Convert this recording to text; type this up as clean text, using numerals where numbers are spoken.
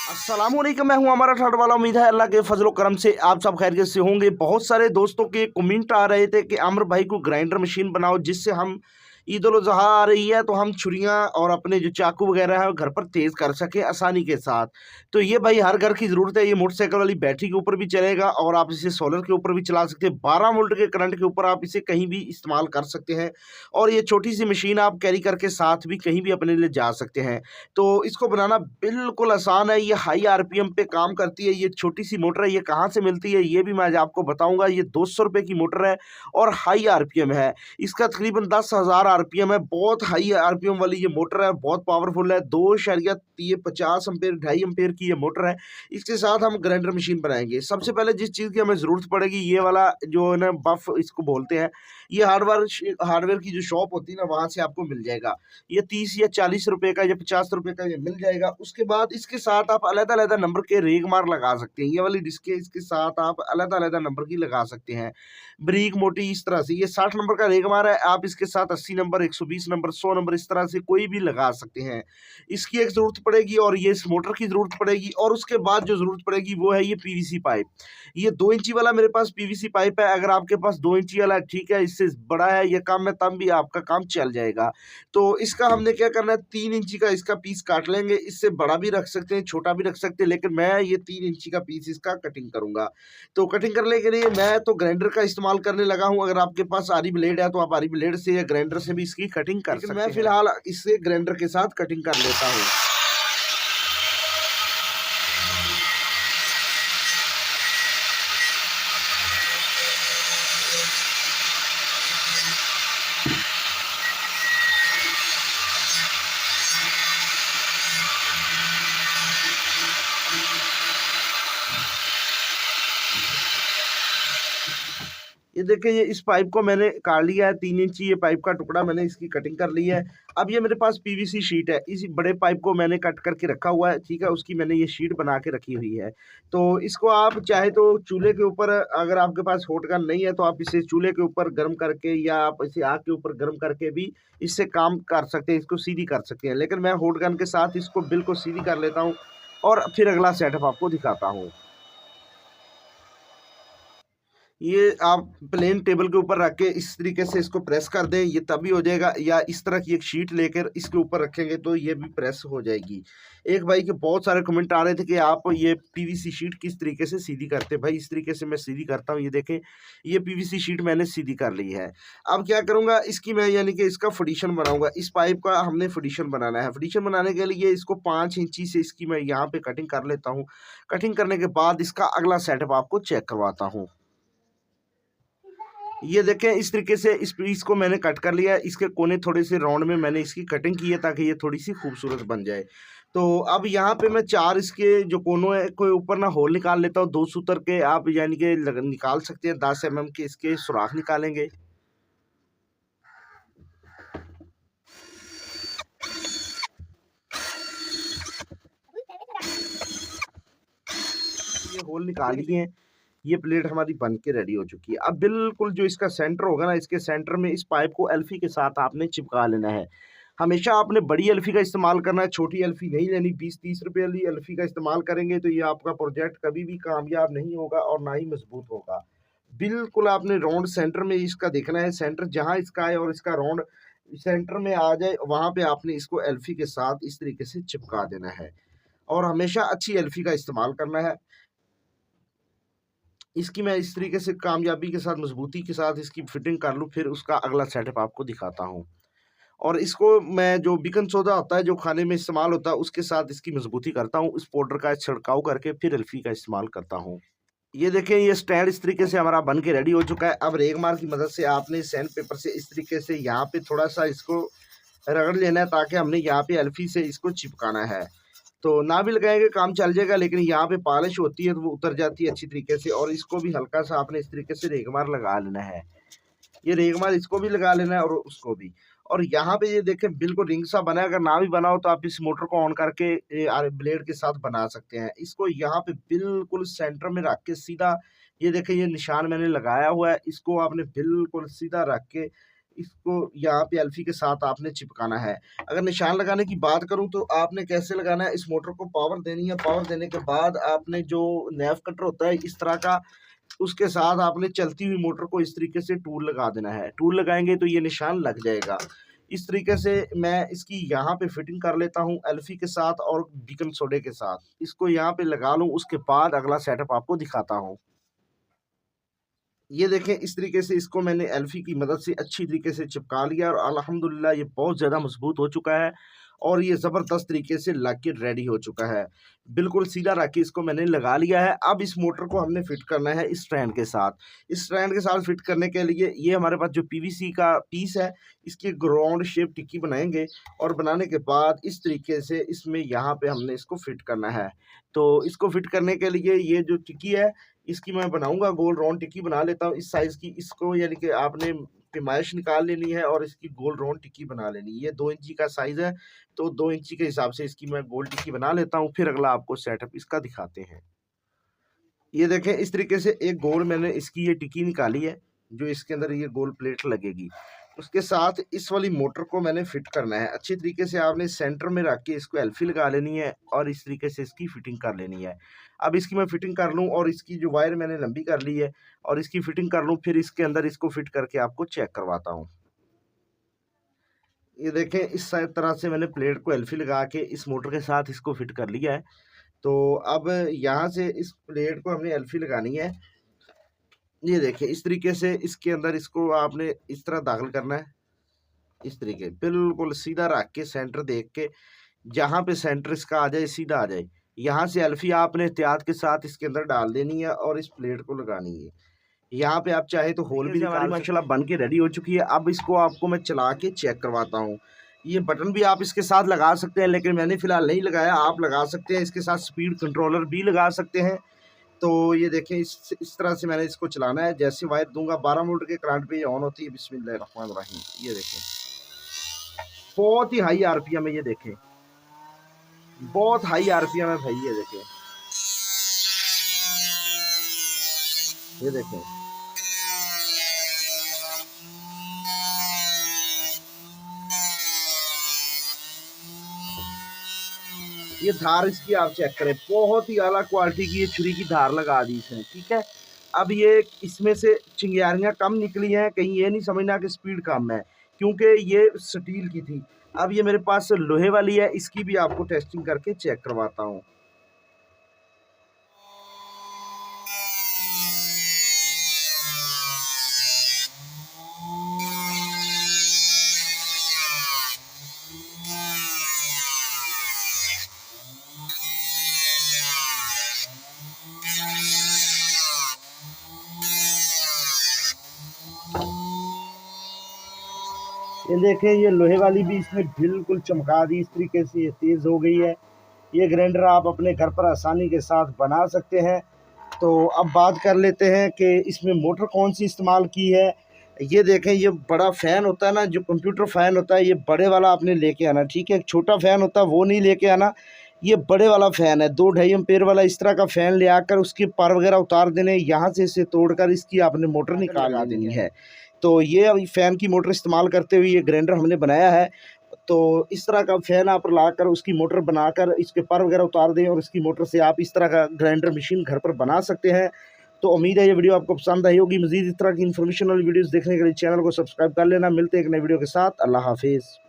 अस्सलामुअलैकुम, मैं हूं हमारा ठाट वाला। उम्मीद है अल्लाह के फजलो करम से आप सब खैरियत से होंगे। बहुत सारे दोस्तों के कमेंट आ रहे थे कि आमिर भाई को ग्राइंडर मशीन बनाओ जिससे हम ईद उल अजहा आ रही है तो हम छुरियां और अपने जो चाकू वगैरह है घर पर तेज कर सके आसानी के साथ। तो ये भाई हर घर की ज़रूरत है। ये मोटरसाइकिल वाली बैटरी के ऊपर भी चलेगा और आप इसे सोलर के ऊपर भी चला सकते हैं। 12 वोल्ट के करंट के ऊपर आप इसे कहीं भी इस्तेमाल कर सकते हैं और ये छोटी सी मशीन आप कैरी करके साथ भी कहीं भी अपने लिए जा सकते हैं। तो इसको बनाना बिल्कुल आसान है। ये हाई आरपीएम पे काम करती है। ये छोटी सी मोटर है। ये कहाँ से मिलती है ये भी मैं आज आपको बताऊंगा। ये 200 रुपये की मोटर है और हाई आरपीएम है। इसका तकरीबन 10,000 आरपीएम है। बहुत हाई आरपीएम वाली ये मोटर है। बहुत पावरफुल है। 2,50 एम्पेयर 2.5 एम्पेयर की ये मोटर है। इसके साथ हम ग्राइंडर मशीन बनाएंगे। सबसे पहले जिस चीज़ की हमें ज़रूरत पड़ेगी ये वाला जो है ना बफ इसको बोलते हैं। ये हार्डवेयर की जो शॉप होती है ना वहाँ से आपको मिल जाएगा। ये 30 या 40 रुपए का या 50 रुपए का ये मिल जाएगा। उसके बाद इसके साथ आप अलग-अलग नंबर के रेगमार लगा सकते हैं। ये वाली डिस्कें इसके साथ आप अलग-अलग नंबर की लगा सकते हैं। बारीक मोटी इस तरह से ये 60 नंबर का रेगमार है। आप इसके साथ 80 नंबर, 120 नंबर, 100 नंबर इस तरह से कोई भी लगा सकते हैं। इसकी एक ज़रूरत पड़ेगी और ये इस मोटर की ज़रूरत पड़ेगी और उसके बाद जो ज़रूरत पड़ेगी वो है ये पीवीसी पाइप। ये 2 इंची वाला मेरे पास पीवीसी पाइप है। अगर आपके पास 2 इंची वाला ठीक है, इससे बड़ा है ये कम है तब भी आपका काम चल जाएगा। तो इसका हमने क्या करना है 3 इंची का इसका पीस काट लेंगे। इससे बड़ा भी रख सकते हैं, छोटा भी रख सकते हैं, लेकिन मैं ये 3 इंची का पीस इसका कटिंग करूँगा। तो कटिंग करने के लिए मैं तो ग्राइंडर का इस्तेमाल करने लगा हूँ। अगर आपके पास आरी ब्लेड है तो आप आरी ब्लेड से या ग्राइंडर से भी इसकी कटिंग कर सकते हैं। मैं फिलहाल इससे ग्राइंडर के साथ कटिंग कर लेता हूँ। ये देखिए ये इस पाइप को मैंने काट लिया है। 3 इंची ये पाइप का टुकड़ा मैंने इसकी कटिंग कर ली है। अब ये मेरे पास पीवीसी शीट है। इस बड़े पाइप को मैंने कट करके रखा हुआ है, ठीक है? उसकी मैंने ये शीट बना के रखी हुई है। तो इसको आप चाहे तो चूल्हे के ऊपर, अगर आपके पास हॉट गन नहीं है तो आप इसे चूल्हे के ऊपर गर्म करके या आप इसे आग के ऊपर गर्म करके भी इससे काम कर सकते हैं, इसको सीधी कर सकते हैं। लेकिन मैं हॉट गन के साथ इसको बिल्कुल सीधी कर लेता हूँ और फिर अगला सेटअप आपको दिखाता हूँ। ये आप प्लेन टेबल के ऊपर रख के इस तरीके से इसको प्रेस कर दें, ये तभी हो जाएगा। या इस तरह की एक शीट लेकर इसके ऊपर रखेंगे तो ये भी प्रेस हो जाएगी। एक भाई के बहुत सारे कमेंट आ रहे थे कि आप ये पीवीसी शीट किस तरीके से सीधी करते हैं। भाई इस तरीके से मैं सीधी करता हूँ। ये देखें ये पीवीसी शीट मैंने सीधी कर ली है। अब क्या करूँगा इसकी मैं यानी कि इसका फडिशन बनाऊँगा। इस पाइप का हमने फडिशन बनाना है। फडिशन बनाने के लिए इसको 5 इंची से इसकी मैं यहाँ पे कटिंग कर लेता हूँ। कटिंग करने के बाद इसका अगला सेटअप आपको चेक करवाता हूँ। ये देखें इस तरीके से इस पीस को मैंने कट कर लिया है। इसके कोने थोड़े से राउंड में मैंने इसकी कटिंग की है ताकि ये थोड़ी सी खूबसूरत बन जाए। तो अब यहाँ पे मैं 4 इसके जो कोनों है के ऊपर ना होल निकाल लेता हूँ। 2 सूतर के आप यानी कि निकाल सकते हैं। 10 mm के इसके सुराख निकालेंगे। ये होल निकाल लिए हैं। ये प्लेट हमारी बन के रेडी हो चुकी है। अब बिल्कुल जो इसका सेंटर होगा ना, इसके सेंटर में इस पाइप को एल्फी के साथ आपने चिपका लेना है। हमेशा आपने बड़ी एल्फी का इस्तेमाल करना है, छोटी एल्फी नहीं लेनी। 20-30 रुपए वाली एल्फी का इस्तेमाल करेंगे तो ये आपका प्रोजेक्ट कभी भी कामयाब नहीं होगा और ना ही मजबूत होगा। बिल्कुल आपने राउंड सेंटर में इसका देखना है। सेंटर जहाँ इसका है और इसका राउंड सेंटर में आ जाए वहाँ पे आपने इसको एल्फी के साथ इस तरीके से चिपका देना है और हमेशा अच्छी एल्फी का इस्तेमाल करना है। इसकी मैं इस तरीके से कामयाबी के साथ, मजबूती के साथ इसकी फिटिंग कर लूँ, फिर उसका अगला सेटअप आपको दिखाता हूँ। और इसको मैं जो बेकिंग सोडा होता है, जो खाने में इस्तेमाल होता है, उसके साथ इसकी मजबूती करता हूँ। इस पाउडर का छिड़काव करके फिर एल्फी का इस्तेमाल करता हूँ। ये देखें ये स्टैंड इस तरीके से हमारा बन के रेडी हो चुका है। अब रेगमार की मदद से आपने सैंड पेपर से इस तरीके से यहाँ पे थोड़ा-सा इसको रगड़ लेना है ताकि हमने यहाँ पे एल्फी से इसको चिपकाना है। तो ना भी लगाएँगे काम चल जाएगा, लेकिन यहाँ पे पॉलिश होती है तो वो उतर जाती है अच्छी तरीके से। और इसको भी हल्का-सा आपने इस तरीके से रेगमार लगा लेना है। ये रेगमाल इसको भी लगा लेना है और उसको भी। और यहाँ पे ये देखें बिल्कुल रिंग सा बना है। अगर ना भी बना हो तो आप इस मोटर को ऑन करके ब्लेड के साथ बना सकते हैं। इसको यहाँ पे बिल्कुल सेंटर में रख के सीधा, ये देखें ये निशान मैंने लगाया हुआ है। इसको आपने बिल्कुल सीधा रख के इसको यहाँ पे एल्फी के साथ आपने चिपकाना है। अगर निशान लगाने की बात करूँ तो आपने कैसे लगाना है, इस मोटर को पावर देनी है। पावर देने के बाद आपने जो नैव कटर होता है इस तरह का, उसके साथ आपने चलती हुई मोटर को इस तरीके से टूल लगा देना है। टूल लगाएंगे तो ये निशान लग जाएगा। इस तरीके से मैं इसकी यहाँ पे फिटिंग कर लेता हूँ एल्फी के साथ और बेकिंग सोडे के साथ। इसको यहाँ पे लगा लूँ, उसके बाद अगला सेटअप आपको दिखाता हूँ। ये देखें, इस तरीके से इसको मैंने एल्फी की मदद से अच्छी तरीके से चिपका लिया और अल्हम्दुलिल्लाह ये बहुत ज़्यादा मजबूत हो चुका है और ये ज़बरदस्त तरीके से लग के रेडी हो चुका है। बिल्कुल सीधा रख के इसको मैंने लगा लिया है। अब इस मोटर को हमने फिट करना है इस स्ट्रैंड के साथ। इस स्ट्रैंड के साथ फिट करने के लिए ये हमारे पास जो पीवीसी का पीस है, इसकी राउंड शेप टिक्की बनाएंगे और बनाने के बाद इस तरीके से इसमें यहाँ पे हमने इसको फिट करना है। तो इसको फिट करने के लिए ये जो टिक्की है इसकी मैं बनाऊंगा, गोल राउंड टिक्की बना लेता हूँ इस साइज़ की। इसको यानी कि आपने पैमाइश निकाल लेनी है और इसकी गोल राउंड टिक्की बना लेनी है। ये 2 इंची का साइज़ है, तो 2 इंची के हिसाब से इसकी मैं गोल टिक्की बना लेता हूँ। फिर अगला आपको सेटअप इसका दिखाते हैं। ये देखें, इस तरीके से एक गोल मैंने इसकी ये टिक्की निकाली है, जो इसके अंदर ये गोल प्लेट लगेगी। उसके साथ इस वाली मोटर को मैंने फिट करना है। अच्छी तरीके से आपने सेंटर में रख के इसको एल्फी लगा लेनी है और इस तरीके से इसकी फिटिंग कर लेनी है। अब इसकी मैं फिटिंग कर लूँ और इसकी जो वायर मैंने लंबी कर ली है और इसकी फिटिंग कर लूँ, फिर इसके अंदर इसको फिट करके आपको चेक करवाता हूँ। ये देखें, इस तरह से मैंने प्लेट को एल्फी लगा के इस मोटर के साथ इसको फिट कर लिया है। तो अब यहाँ से इस प्लेट को हमने एल्फी लगानी है। ये देखिए, इस तरीके से इसके अंदर इसको आपने इस तरह दाखिल करना है। इस तरीके बिल्कुल सीधा रख के सेंटर देख के, जहाँ पे सेंटर इसका आ जाए सीधा आ जाए, यहाँ से एल्फी आपने एहतियात के साथ इसके अंदर डाल देनी है और इस प्लेट को लगानी है। यहाँ पे आप चाहे तो होल भी हमारी माशाल्लाह बन के रेडी हो चुकी है। अब इसको आपको मैं चला के चेक करवाता हूँ। ये बटन भी आप इसके साथ लगा सकते हैं, लेकिन मैंने फ़िलहाल नहीं लगाया, आप लगा सकते हैं। इसके साथ स्पीड कंट्रोलर भी लगा सकते हैं। तो ये देखें, इस तरह से मैंने इसको चलाना है। जैसे वायर दूंगा 12 वोल्ट के करंट पे ये ऑन होती है। बिस्मिल्लाहिर्रहमानिर्रहीम। ये देखें, बहुत ही हाई आरपीएम है। ये देखें, बहुत हाई आरपीएम है भाई। ये देखें, ये देखें, ये धार इसकी आप चेक करें, बहुत ही आला क्वालिटी की ये छुरी की धार लगा दी इसने। ठीक है, अब ये इसमें से चिंगारियाँ कम निकली हैं, कहीं ये नहीं समझना कि स्पीड कम है, क्योंकि ये स्टील की थी। अब ये मेरे पास लोहे वाली है, इसकी भी आपको टेस्टिंग करके चेक करवाता हूँ। ये देखें, ये लोहे वाली भी इसने बिल्कुल चमका दी। इस तरीके से ये तेज़ हो गई है। ये ग्राइंडर आप अपने घर पर आसानी के साथ बना सकते हैं। तो अब बात कर लेते हैं कि इसमें मोटर कौन सी इस्तेमाल की है। ये देखें, ये बड़ा फ़ैन होता है ना, जो कंप्यूटर फ़ैन होता है, ये बड़े वाला आपने लेके आना। ठीक है, एक छोटा फ़ैन होता है वो नहीं लेके आना, ये बड़े वाला फ़ैन है। 2-2.5 एम्पेयर वाला इस तरह का फ़ैन ले आकर उसके पार वगैरह उतार देने, यहाँ से इसे तोड़कर इसकी आपने मोटर निकाल देनी है। तो ये अभी फ़ैन की मोटर इस्तेमाल करते हुए ये ग्राइंडर हमने बनाया है। तो इस तरह का फ़ैन आप लाकर उसकी मोटर बनाकर इसके पर वगैरह उतार दें और इसकी मोटर से आप इस तरह का ग्राइंडर मशीन घर पर बना सकते हैं। तो उम्मीद है ये वीडियो आपको पसंद आई होगी। मज़ीद इस तरह की इन्फॉर्मेशन वाली वीडियोज़ देखने के लिए चैनल को सब्सक्राइब कर लेना। मिलते हैं एक नई वीडियो के साथ। अल्लाह हाफिज़।